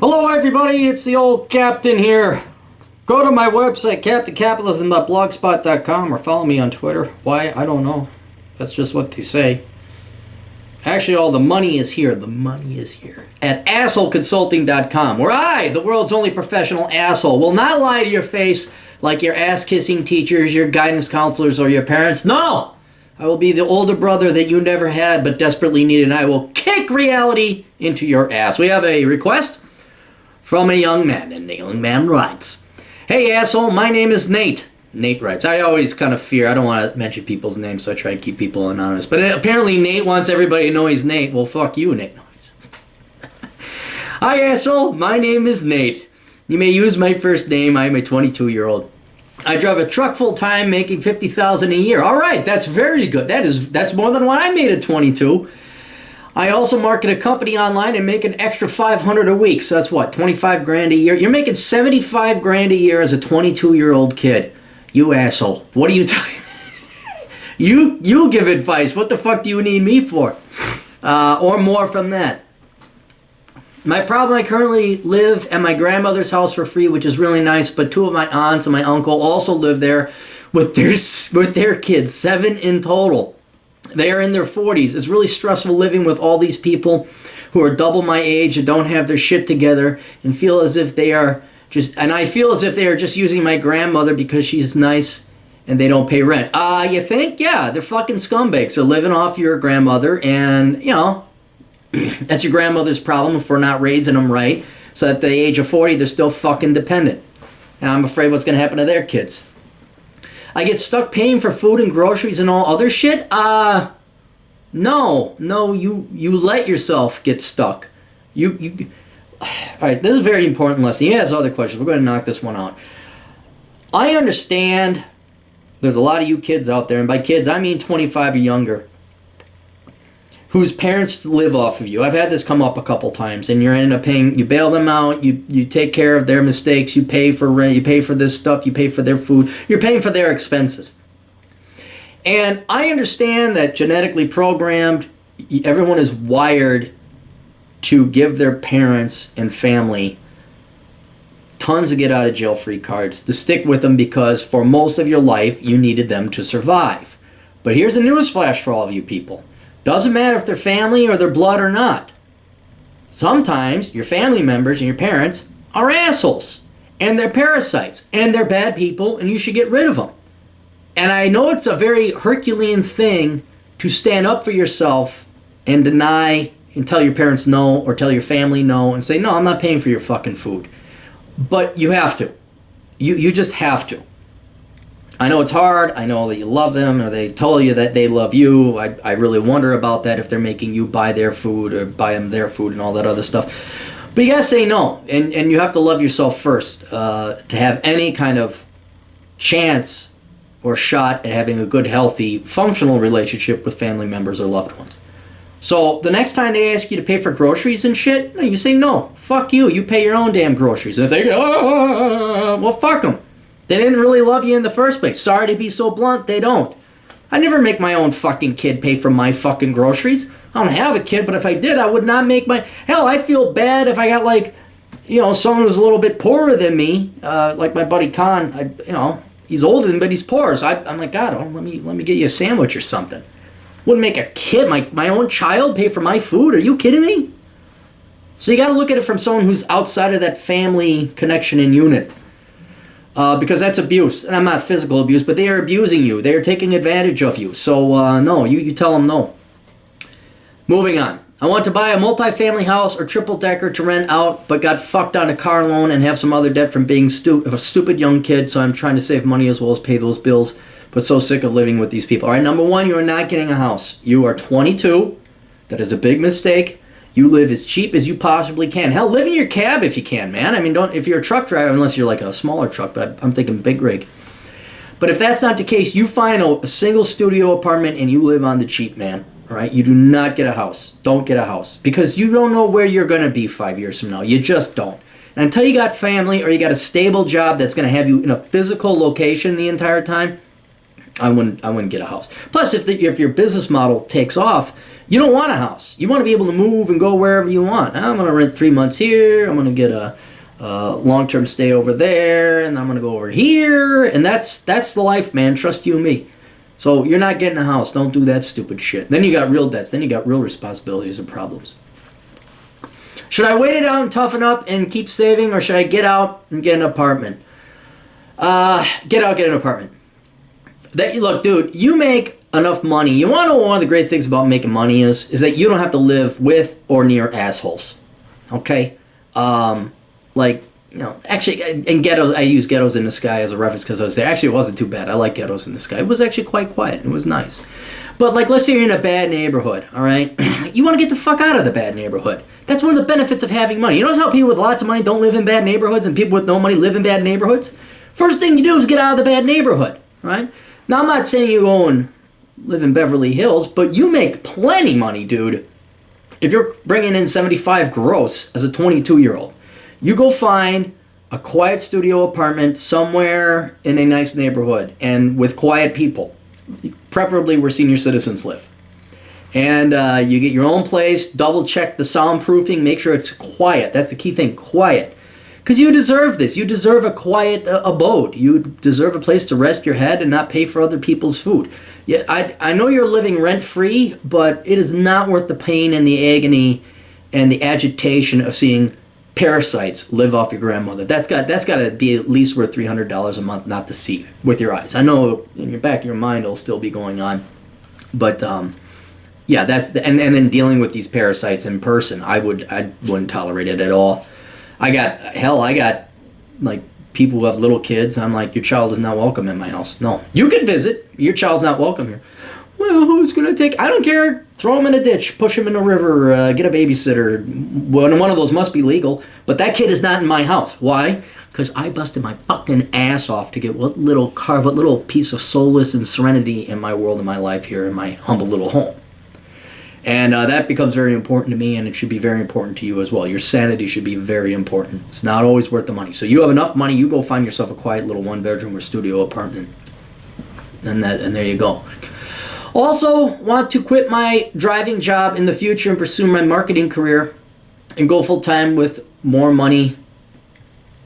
Hello everybody, it's the old captain here. Go to my website, captaincapitalism.blogspot.com, or follow me on Twitter. Why? I don't know. That's just what they say. Actually, all the money is here. The money is here. At assholeconsulting.com, where I, the world's only professional asshole, will not lie to your face like your ass-kissing teachers, your guidance counselors, or your parents. No! I will be the older brother that you never had but desperately needed, and I will kick reality into your ass. We have a request from a young man, and the young man writes, "Hey asshole, my name is Nate." Nate writes, I always kind of fear, I don't want to mention people's names, so I try to keep people anonymous. But apparently Nate wants everybody to know he's Nate. Well, fuck you, Nate. Hi asshole, my name is Nate. You may use my first name. I'm a 22-year-old. I drive a truck full-time, making $50,000 a year. All right, that's very good. That's more than what I made at 22. I also market a company online and make an extra $500 a week. So that's what, 25 grand a year? You're making 75 grand a year as a 22-year-old kid. You asshole. What are you talking? You give advice. What the fuck do you need me for? Or more from that. My problem, I currently live at my grandmother's house for free, which is really nice, but two of my aunts and my uncle also live there with their kids, 7 in total. They are in their 40s. It's really stressful living with all these people who are double my age and don't have their shit together and feel as if they are I feel as if they are just using my grandmother because she's nice and they don't pay rent. You think? Yeah, they're fucking scumbags. They're living off your grandmother, and, you know, that's your grandmother's problem if we're not raising them right. So at the age of 40, they're still fucking dependent. And I'm afraid what's going to happen to their kids. I get stuck paying for food and groceries and all other shit? No, you let yourself get stuck. Alright, this is a very important lesson. He has other questions. We're going to knock this one out. I understand there's a lot of you kids out there, and by kids I mean 25 or younger, whose parents live off of you. I've had this come up a couple times, and you end up paying, you bail them out, you take care of their mistakes, you pay for rent, you pay for this stuff, you pay for their food, you're paying for their expenses. And I understand that genetically programmed, everyone is wired to give their parents and family tons of get out of jail free cards, to stick with them because for most of your life you needed them to survive. But here's a news flash for all of you people. Doesn't matter if they're family or they're blood or not. Sometimes your family members and your parents are assholes, and they're parasites, and they're bad people, and you should get rid of them. And I know it's a very Herculean thing to stand up for yourself and deny and tell your parents no, or tell your family no, and say, no, I'm not paying for your fucking food. But you have to. You just have to. I know it's hard. I know that you love them, or they told you that they love you. I really wonder about that, if they're making you buy their food or buy them their food and all that other stuff. But you gotta say no, and you have to love yourself first to have any kind of chance or shot at having a good, healthy, functional relationship with family members or loved ones. So the next time they ask you to pay for groceries and shit, you say no. Fuck you. You pay your own damn groceries. And if they go, well, fuck them. They didn't really love you in the first place. Sorry to be so blunt, they don't. I never make my own fucking kid pay for my fucking groceries. I don't have a kid, but if I did, I would not make my... Hell, I feel bad if I got, like, you know, someone who's a little bit poorer than me, like my buddy Khan. He's older than me, but he's poor. So I'm like, God, let me get you a sandwich or something. Wouldn't make a kid, my own child, pay for my food? Are you kidding me? So you got to look at it from someone who's outside of that family connection and unit. Because that's abuse. And I'm not physical abuse, but they are abusing you. They are taking advantage of you. So, no, you tell them no. Moving on. I want to buy a multi-family house or triple-decker to rent out, but got fucked on a car loan and have some other debt from being a stupid young kid, so I'm trying to save money as well as pay those bills, but so sick of living with these people. All right, number one, you are not getting a house. You are 22. That is a big mistake. You live as cheap as you possibly can. Hell, live in your cab if you can, man. I mean, if you're a truck driver, unless you're like a smaller truck, but I'm thinking big rig. But if that's not the case, you find a single studio apartment and you live on the cheap, man. All right? You do not get a house. Don't get a house. Because you don't know where you're going to be 5 years from now. You just don't. And until you got family or you got a stable job that's going to have you in a physical location the entire time, I wouldn't get a house. Plus, if your business model takes off, You don't want a house. You want to be able to move and go wherever you want. I'm going to rent 3 months here. I'm going to get a long-term stay over there, and I'm going to go over here. And that's the life, man. Trust you and me. So you're not getting a house. Don't do that stupid shit. Then you got real debts. Then you got real responsibilities and problems. Should I wait it out and toughen up and keep saving, or should I get out and get an apartment? Get out, get an apartment. Look, dude, you make enough money. You want to know one of the great things about making money is that you don't have to live with or near assholes. Okay? Actually, in ghettos, I use Ghettos in the Sky as a reference because I was there. Actually, it wasn't too bad. I like Ghettos in the Sky. It was actually quite quiet. It was nice. But, let's say you're in a bad neighborhood, all right? You want to get the fuck out of the bad neighborhood. That's one of the benefits of having money. You notice how people with lots of money don't live in bad neighborhoods and people with no money live in bad neighborhoods? First thing you do is get out of the bad neighborhood, right? Now, I'm not saying you go and live in Beverly Hills, but you make plenty money, dude. If you're bringing in 75 gross as a 22-year-old, you go find a quiet studio apartment somewhere in a nice neighborhood and with quiet people, preferably where senior citizens live. And you get your own place, double check the soundproofing, make sure it's quiet. That's the key thing, quiet. Because you deserve this. You deserve a quiet abode. You deserve a place to rest your head and not pay for other people's food. Yeah, I know you're living rent-free, but it is not worth the pain and the agony and the agitation of seeing parasites live off your grandmother. That's got to be at least worth $300 a month not to see with your eyes. I know in your back of your mind it'll still be going on, but yeah, that's and then dealing with these parasites in person, I wouldn't tolerate it at all. I got people who have little kids. I'm like, your child is not welcome in my house. No, you can visit. Your child's not welcome here. Well, who's going to take... I don't care. Throw him in a ditch. Push him in a river. Get a babysitter. One of those must be legal. But that kid is not in my house. Why? Because I busted my fucking ass off to get what little piece of solace and serenity in my world, in my life here, in my humble little home. And that becomes very important to me, and it should be very important to you as well. Your sanity should be very important. It's not always worth the money. So you have enough money, you go find yourself a quiet little one-bedroom or studio apartment. And there you go. Also, want to quit my driving job in the future and pursue my marketing career and go full-time with more money.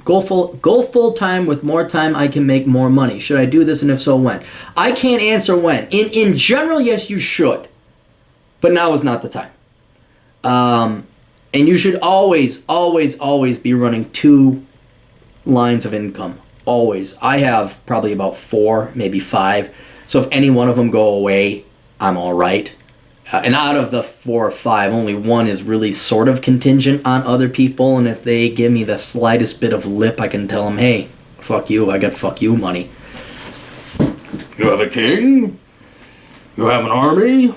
Go full-time with more time, I can make more money. Should I do this, and if so, when? I can't answer when. In general, yes, you should. But now is not the time. And you should always, always, always be running 2 lines of income. Always. I have probably about 4, maybe 5. So if any one of them go away, I'm all right. And out of the 4 or 5, only one is really sort of contingent on other people. And if they give me the slightest bit of lip, I can tell them, hey, fuck you. I got fuck you money. You have a king. You have an army.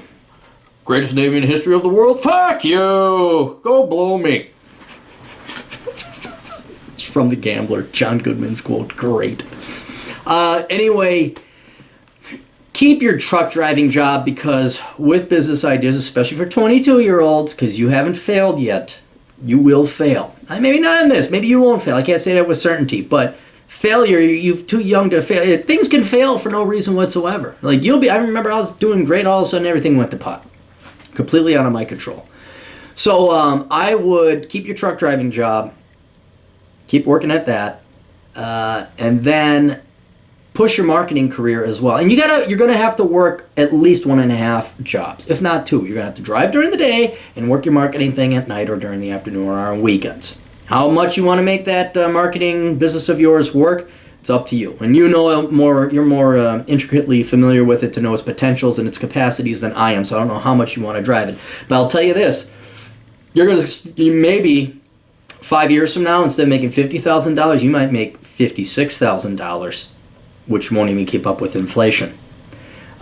Greatest navy in the history of the world? Fuck you! Go blow me. It's from The Gambler. John Goodman's quote. Great. Anyway, keep your truck driving job, because with business ideas, especially for 22-year-olds, because you haven't failed yet, you will fail. Maybe not in this. Maybe you won't fail. I can't say that with certainty. But failure, you're too young to fail. Things can fail for no reason whatsoever. I remember I was doing great. All of a sudden, everything went to pot. Completely out of my control. So I would keep your truck driving job, keep working at that, and then push your marketing career as well. And you're gonna have to work at least 1.5 jobs, if not 2. You're gonna have to drive during the day and work your marketing thing at night or during the afternoon or on weekends. How much you want to make that marketing business of yours work? It's up to you. And you're more intricately familiar with it to know its potentials and its capacities than I am, so I don't know how much you want to drive it. But I'll tell you this, you maybe 5 years from now, instead of making $50,000, you might make $56,000, which won't even keep up with inflation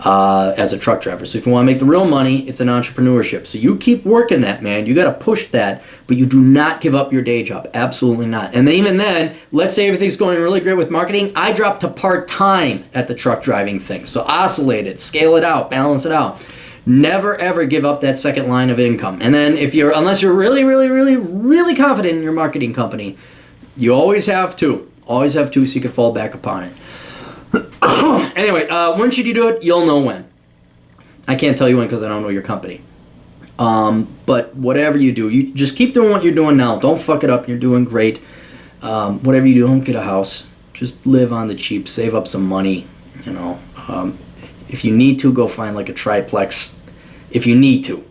as a truck driver. So if you want to make the real money, it's an entrepreneurship. So you keep working that, man. You got to push that, but you do not give up your day job. Absolutely not. And even then, let's say everything's going really great with marketing. I dropped to part-time at the truck driving thing. So oscillate it, scale it out, balance it out. Never, ever give up that second line of income. And then unless you're really, really, really, really confident in your marketing company, you always have 2. Always have 2 so you can fall back upon it. Anyway, when should you do it? You'll know when. I can't tell you when because I don't know your company. But whatever you do, you just keep doing what you're doing now. Don't fuck it up. You're doing great. Whatever you do, don't get a house. Just live on the cheap. Save up some money. You know, if you need to, go find like a triplex. If you need to.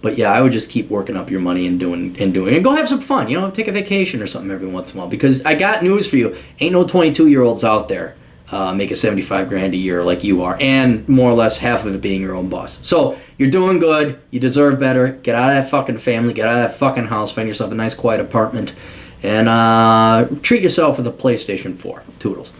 But yeah, I would just keep working up your money and doing and go have some fun. You know, take a vacation or something every once in a while. Because I got news for you. Ain't no 22-year-olds out there making 75 grand a year like you are, and more or less half of it being your own boss. So you're doing good. You deserve better. Get out of that fucking family. Get out of that fucking house. Find yourself a nice, quiet apartment, and treat yourself with a PlayStation 4. Toodles.